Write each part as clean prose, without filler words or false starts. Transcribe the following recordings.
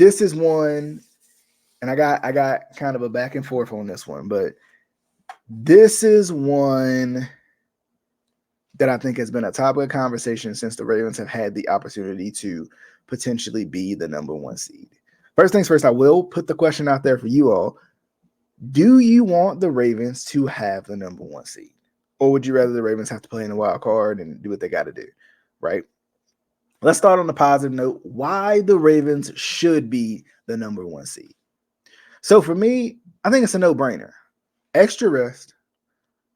this is one, and I got kind of a back and forth on this one, but this is one that I think has been a topic of conversation since the Ravens have had the opportunity to potentially be the number one seed. First things first, I will put the question out there for you all. Do you want the Ravens to have the number one seed? Or would you rather the Ravens have to play in the wild card and do what they got to do, right? Let's start on the positive note. Why the Ravens should be the number one seed. So for me, I think it's a no-brainer. Extra rest,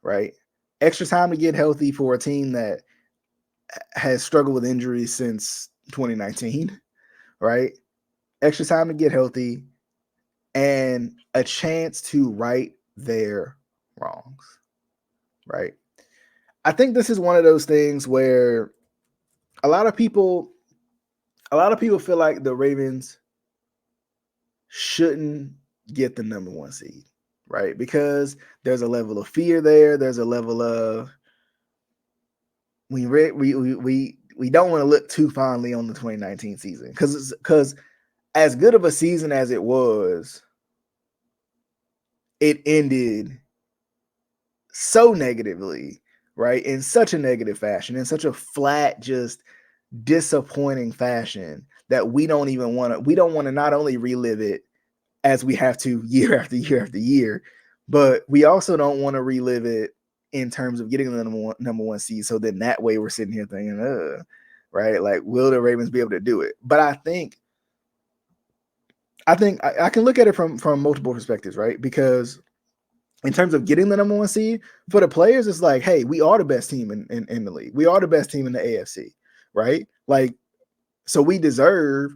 right? Extra time to get healthy for a team that has struggled with injuries since 2019, right? Extra time to get healthy and a chance to right their wrongs, right? I think this is one of those things where a lot of people feel like the Ravens shouldn't get the number one seed, right? Because there's a level of fear there. There's a level of we don't want to look too fondly on the 2019 season because as good of a season as it was, it ended so negatively, right? In such a negative fashion, in such a flat, just disappointing fashion that we don't want to not only relive it as we have to year after year after year, but we also don't want to relive it in terms of getting the number one seed. So then that way we're sitting here thinking, right? Like, will the Ravens be able to do it? But I think I can look at it from multiple perspectives, right? Because in terms of getting the number one seed, for the players, it's like, hey, we are the best team in the league. We are the best team in the AFC, right? Like, so we deserve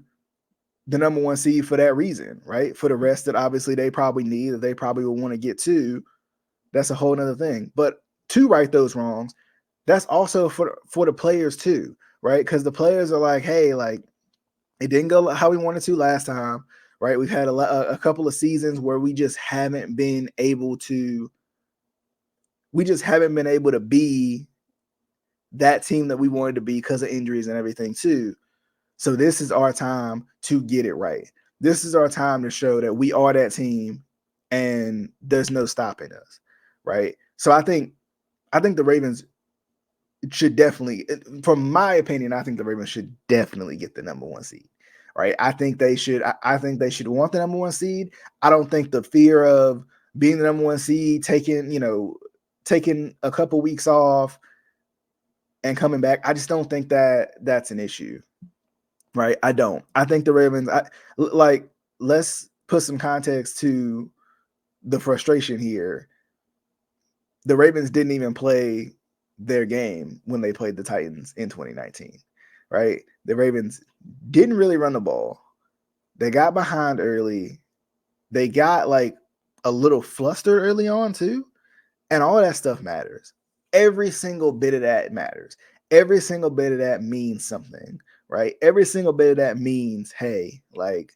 the number one seed for that reason, right? For the rest that obviously they probably need, that they probably will want to get to, that's a whole nother thing. But to right those wrongs, that's also for the players too, right? Because the players are like, hey, like, it didn't go how we wanted to last time, right? We've had a couple of seasons where we just haven't been able to be that team that we wanted to be because of injuries and everything too. So this is our time to get it right. This is our time to show that we are that team and there's no stopping us, right? So I think the Ravens should definitely, from my opinion, I think the Ravens should definitely get the number one seed, right? I think they should want the number one seed. I don't think the fear of being the number one seed, taking a couple weeks off and coming back, I just don't think that that's an issue, right? I don't. I think the Ravens, let's put some context to the frustration here. The Ravens didn't even play their game when they played the Titans in 2019, right? The Ravens didn't really run the ball. They got behind early. They got like a little flustered early on too. And all that stuff matters. Every single bit of that matters. Every single bit of that means something, right? Every single bit of that means, hey, like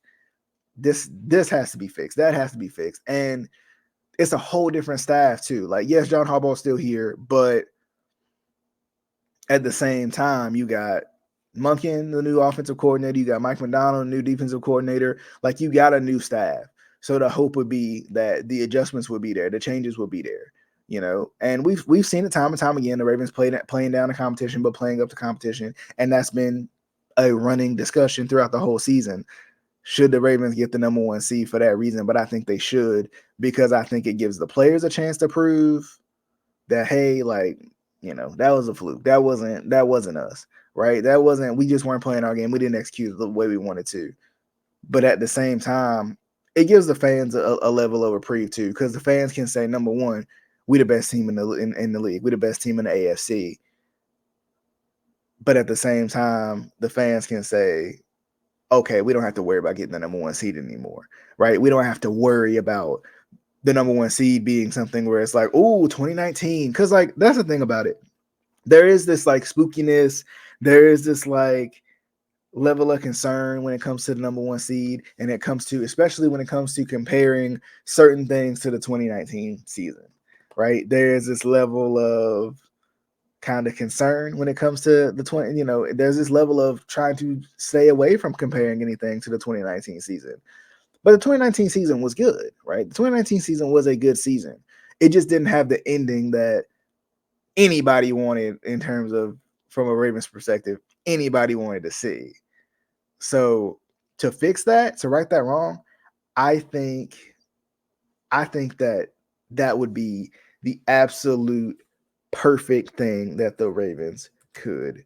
this has to be fixed. That has to be fixed. And it's a whole different staff too. Like, yes, John Harbaugh's still here, but at the same time, you got Monken, the new offensive coordinator. You got Mike McDonald, new defensive coordinator. Like, you got a new staff. So the hope would be that the adjustments would be there, the changes would be there, And we've seen it time and time again. The Ravens playing down the competition, but playing up the competition, and that's been a running discussion throughout the whole season. Should the Ravens get the number one seed for that reason? But I think they should, because I think it gives the players a chance to prove that, hey, like, that was a fluke. That wasn't us, right? We just weren't playing our game. We didn't execute the way we wanted to. But at the same time, it gives the fans a level of reprieve too, because the fans can say, number one, we the best team in the league. We the best team in the AFC. But at the same time, the fans can say, okay, we don't have to worry about getting the number one seed anymore, right? We don't have to worry about the number one seed being something where it's like, oh, 2019. Because, like, that's the thing about it. There is this, like, spookiness. There is this, like, level of concern when it comes to the number one seed, and especially when it comes to comparing certain things to the 2019 season, right? There's this level of kind of concern when it comes to the 20, there's this level of trying to stay away from comparing anything to the 2019 season. But the 2019 season was good, right? The 2019 season was a good season. It just didn't have the ending that anybody wanted in terms of, from a Ravens perspective, anybody wanted to see. So to fix that, to right that wrong, I think that would be the absolute perfect thing that the Ravens could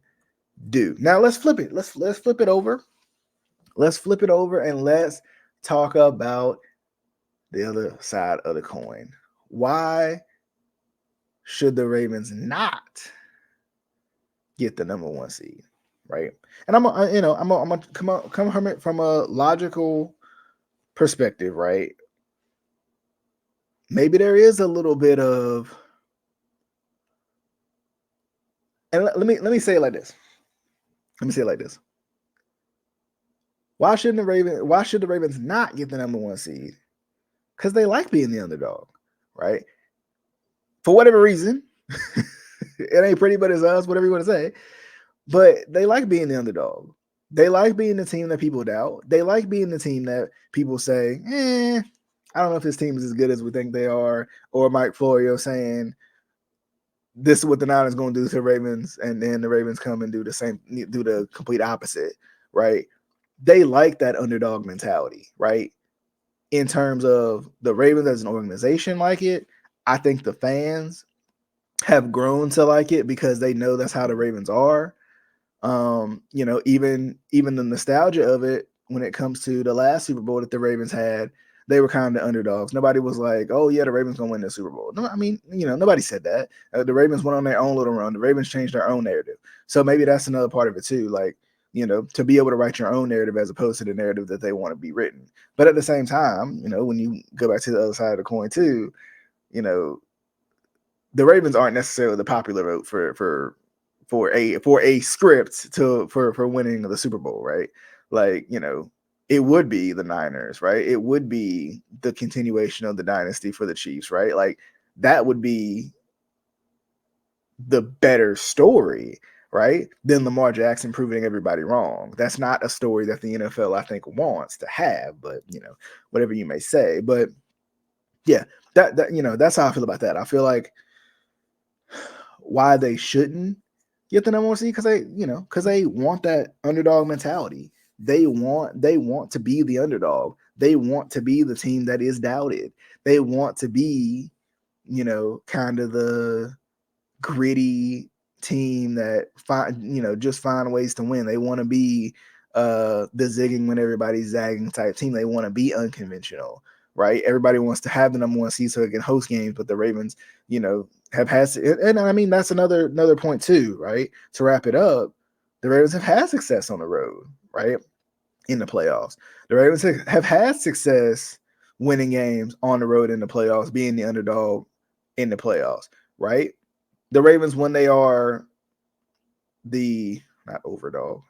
do. Now let's flip it. Let's flip it over. Let's flip it over and let's talk about the other side of the coin. Why should the Ravens not get the number 1 seed, right? And I'm gonna come from a logical perspective, right? Maybe there is a little bit of, and let me say it like this. Let me say it like this. Why should the Ravens not get the number 1 seed? Because they like being the underdog, right? For whatever reason, it ain't pretty, but it's us, whatever you want to say. But they like being the underdog. They like being the team that people doubt. They like being the team that people say, I don't know if this team is as good as we think they are. Or Mike Florio saying, this is what the Niners going to do to the Ravens, and then the Ravens come and do the complete opposite, right? They like that underdog mentality, right? In terms of the Ravens as an organization like it, I think the fans have grown to like it because they know that's how the Ravens are. Even the nostalgia of it when it comes to the last Super Bowl that the Ravens had, they were kind of underdogs. Nobody was like, oh yeah, the Ravens gonna win the Super Bowl. No, I mean, nobody said that. The Ravens went on their own little run. The Ravens changed their own narrative. So maybe that's another part of it too. Like, to be able to write your own narrative as opposed to the narrative that they want to be written. But at the same time, when you go back to the other side of the coin too, the Ravens aren't necessarily the popular vote for a script for winning the Super Bowl, right? Like, it would be the Niners, right? It would be the continuation of the dynasty for the Chiefs, right? Like, that would be the better story, right? Than Lamar Jackson proving everybody wrong. That's not a story that the NFL, I think, wants to have, but whatever you may say. But yeah, that's how I feel about that. I feel like why they shouldn't get the number 1 seed, because they want that underdog mentality. They want to be the underdog. They want to be the team that is doubted. They want to be, kind of the gritty team that just find ways to win. They want to be the zigging when everybody's zagging type team. They want to be unconventional, right? Everybody wants to have the number 1 seed so they can host games, but the Ravens, have had, and I mean that's another point too, right? To wrap it up, the Ravens have had success on the road, right? In the playoffs, the Ravens have had success winning games on the road in the playoffs, being the underdog in the playoffs, right? The Ravens, when they are the not overdog,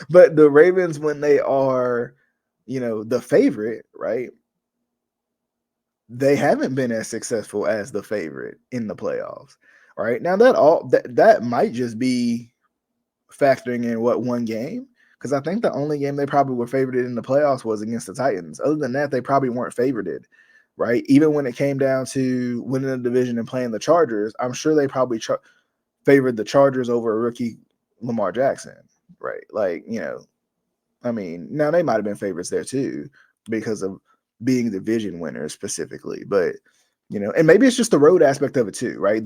but the Ravens when they are, the favorite, right? They haven't been as successful as the favorite in the playoffs. Right now, that might just be factoring in what one game, because I think the only game they probably were favored in the playoffs was against the Titans. Other than that, they probably weren't favored, right? Even when it came down to winning the division and playing the Chargers, I'm sure they probably favored the Chargers over a rookie Lamar Jackson, right? Like, I mean, now they might have been favorites there too because of being division winners specifically, but and maybe it's just the road aspect of it too, right?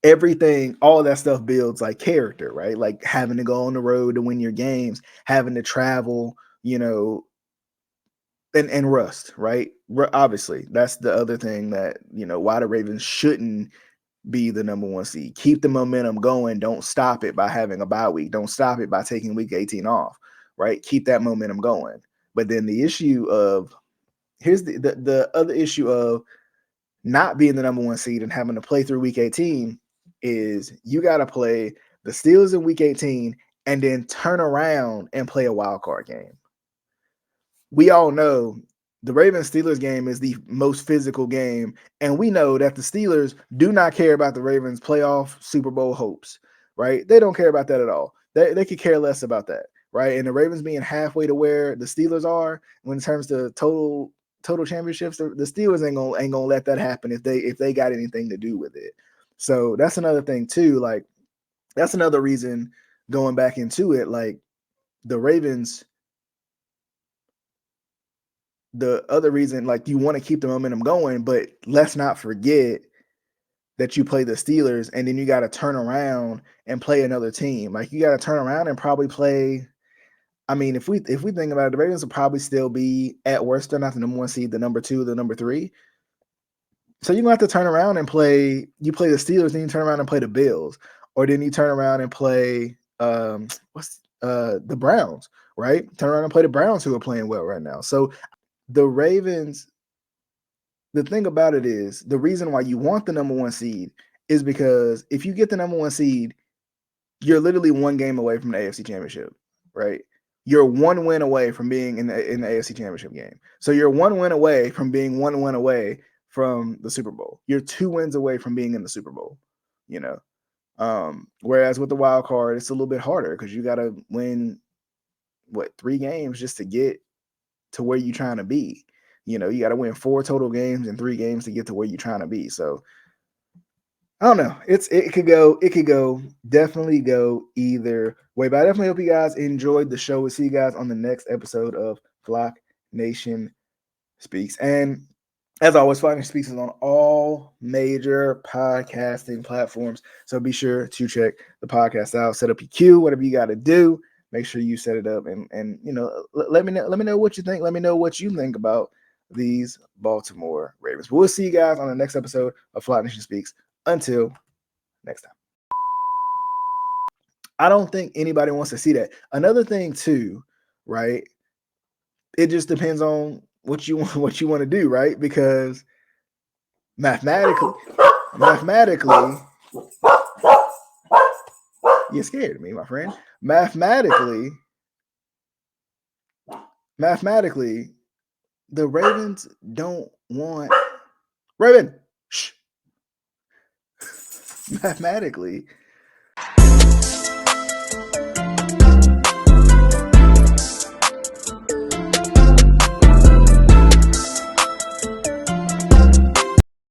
Everything, all of that stuff builds like character, right? Like having to go on the road to win your games, having to travel, and rust, right? Obviously, that's the other thing that, why the Ravens shouldn't be the number 1 seed. Keep the momentum going. Don't stop it by having a bye week. Don't stop it by taking week 18 off, right? Keep that momentum going. But then the issue of, here's the other issue of not being the number 1 seed and having to play through week 18 is you got to play the Steelers in week 18 and then turn around and play a wild card game. We all know the Ravens-Steelers game is the most physical game, and we know that the Steelers do not care about the Ravens' playoff Super Bowl hopes, right? They don't care about that at all. They could care less about that, right? And the Ravens being halfway to where the Steelers are when it comes to total championships, the Steelers ain't gonna let that happen if they got anything to do with it. So that's another thing too. Like that's another reason going back into it. Like the Ravens. The other reason, like you want to keep the momentum going, but let's not forget that you play the Steelers and then you got to turn around and play another team. Like you got to turn around and probably play. I mean, if we think about it, the Ravens will probably still be at worst, they're not the number one seed, the number two, the number three. So you're gonna have to turn around and play. You play the Steelers, then you turn around and play the Bills, or then you turn around and play the Browns, right? Turn around and play the Browns, who are playing well right now. So the Ravens, the thing about it is the reason why you want the number one seed is because if you get the number one seed, you're literally one game away from the AFC Championship, right? You're one win away from being in the AFC Championship game. So you're one win away from being one win away from the Super Bowl. You're 2 wins away from being in the Super Bowl, you know. Whereas with the wild card, it's a little bit harder because you got to win 3 games just to get to where you're trying to be. You know, you got to win 4 total games and 3 games to get to where you're trying to be. So I don't know. It could go definitely go either way. But I definitely hope you guys enjoyed the show. We'll see you guys on the next episode of Flock Nation Speaks. And as always, Flock Nation Speaks is on all major podcasting platforms. So be sure to check the podcast out. Set up your queue, whatever you got to do. Make sure you set it up and you know, let me know what you think. Let me know what you think about these Baltimore Ravens. But we'll see you guys on the next episode of Flock Nation Speaks. Until next time. I don't think anybody wants to see that. Another thing too, right? It just depends on what you want to do, right? Because mathematically, you're scared of me, my friend. Mathematically, the Ravens don't want Raven. Shh. Mathematically,